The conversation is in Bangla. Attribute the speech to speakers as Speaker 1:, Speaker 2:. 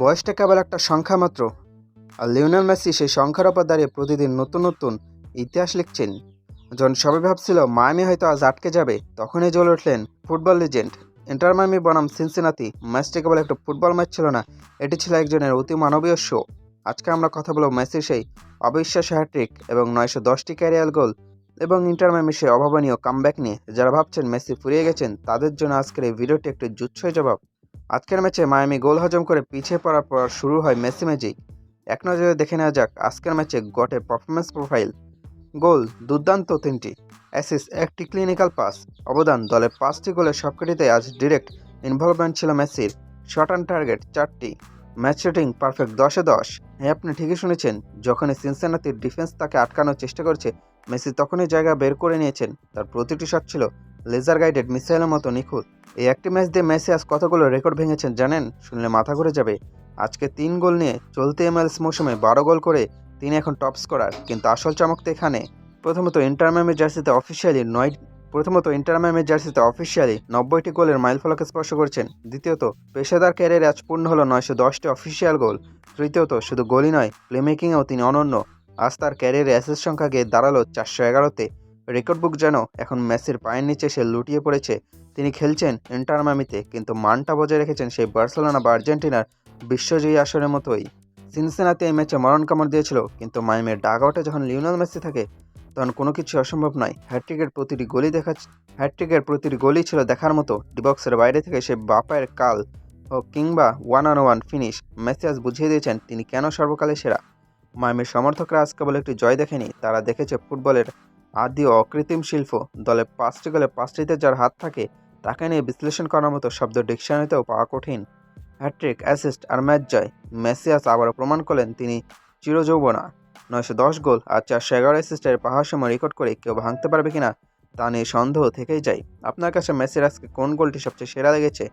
Speaker 1: বয়সটা কেবল একটা সংখ্যা মাত্র, আর লিওনেল মেসি সেই সংখ্যার ওপর দাঁড়িয়ে প্রতিদিন নতুন নতুন ইতিহাস লিখছেন। যখন সবাই ভাবছিল মায়ামি হয়তো আজ আটকে যাবে, তখনই জ্বলে উঠলেন ফুটবল লিজেন্ড। ইন্টার মায়ামি বনাম সিনসিনাতি ম্যাচটি কেবল একটা ফুটবল ম্যাচ ছিল না, এটি ছিল একজনের অতি মানবীয় শো। আজকে আমরা কথা বলব মেসির সেই অবিশ্বাস্য হ্যাট্রিক এবং 910টি ক্যারিয়ার গোল এবং ইন্টার মায়ামির সেই অভাবনীয় কামব্যাক নিয়ে। যারা ভাবছেন মেসি ফুরিয়ে গেছেন, তাদের জন্য আজকের এই ভিডিওটি একটি জুৎসই জবাব। আজকের ম্যাচে মায়ামি গোল হজম করে পিছিয়ে পড়ার পর শুরু হয় মেসি ম্যাজিক। এক নজরে দেখে নেওয়া যাক আজকের ম্যাচে গটের পারফরমেন্স প্রোফাইল। গোল দুর্দান্ত 3টি, অ্যাসিস্ট 1টি, ক্লিনিক্যাল পাস। অবদান দলের 5টি গোলের সবকটিতে আজ ডিরেক্ট ইনভলভমেন্ট ছিল মেসির। শট অন টার্গেট 4টি, ম্যাচ রেটিং পারফেক্ট 10-এ 10। হ্যাঁ, আপনি ঠিকই শুনেছেন, যখনই সিনসিনাতির ডিফেন্স তাকে আটকানোর চেষ্টা করছে, মেসি তখনই জায়গা বের করে নিয়েছেন। তার প্রতিটি শট ছিল লেজার গাইডেড মিসাইলের মতো নিখুঁত। এই একটি ম্যাচ দিয়ে মেসি আজ কতগুলো রেকর্ড ভেঙেছেন জানেন? শুনলে মাথা ঘুরে যাবে। আজকে 3 গোল নিয়ে চলতি MLS মৌসুমে 12 গোল করে তিনি এখন টপ স্কোরার। কিন্তু আসল চমক তো এখানে। প্রথমত ইন্টার মায়ামির জার্সিতে অফিসিয়ালি 90টি গোলের মাইলফলক স্পর্শ করেছেন। দ্বিতীয়ত, পেশাদার ক্যারিয়ারে আজ পূর্ণ হলো 910টি অফিসিয়াল গোল। তৃতীয়ত, শুধু গোলই নয়, প্লেমেকিংয়েও তিনি অনন্য। আজ তার ক্যারিয়ারে অ্যাসিস্ট সংখ্যা গিয়ে দাঁড়ালো 411তে। রেকর্ড বুক যেন এখন মেসির পায়ের নিচে সে লুটিয়ে পড়েছে। তিনি খেলছেন ইন্টার মায়ামিতে, কিন্তু মানটা বজায় রেখেছেন সেই বার্সেলোনা বা আর্জেন্টিনার বিশ্বজয়ী আসরের মতোই। সিনসিনাতি এই ম্যাচে মরণ কামড় দিয়েছিল, কিন্তু মায়ামির ডাগ আউটে যখন লিওনেল মেসি থাকে, তখন কোনো কিছু অসম্ভব নয়। হ্যাটট্রিকের প্রতিটি গোলই ছিল দেখার মতো। ডিবক্সের বাইরে থেকে সে বাপায়ের কাল ও কিংবা 1-on-1 ফিনিশ, মেসি আজ বুঝিয়ে দিয়েছেন তিনি কেন সর্বকালের সেরা। মায়ামির সমর্থকরা আজ কেবল একটি জয় দেখেনি, তারা দেখেছে ফুটবলের আদি ও অকৃত্রিম শিল্প। দলের 5টি গোলে 5টিতে যার হাত থাকে, তাকে নিয়ে বিশ্লেষণ করার মতো শব্দ ডিকশনারিতেও পাওয়া কঠিন। হ্যাট্রিক, অ্যাসিস্ট আর ম্যাচ জয়। মেসি আজ আবারও প্রমাণ করলেন তিনি চিরযৌবনা। 910 গোল আর 411 অ্যাসিস্টের পাহাড়সম রেকর্ড করে কেউ ভাঙতে পারবে কিনা তা নিয়ে সন্দেহ থেকেই যায়। আপনার কাছে মেসির আজকে কোন গোলটি সবচেয়ে সেরা লেগেছে?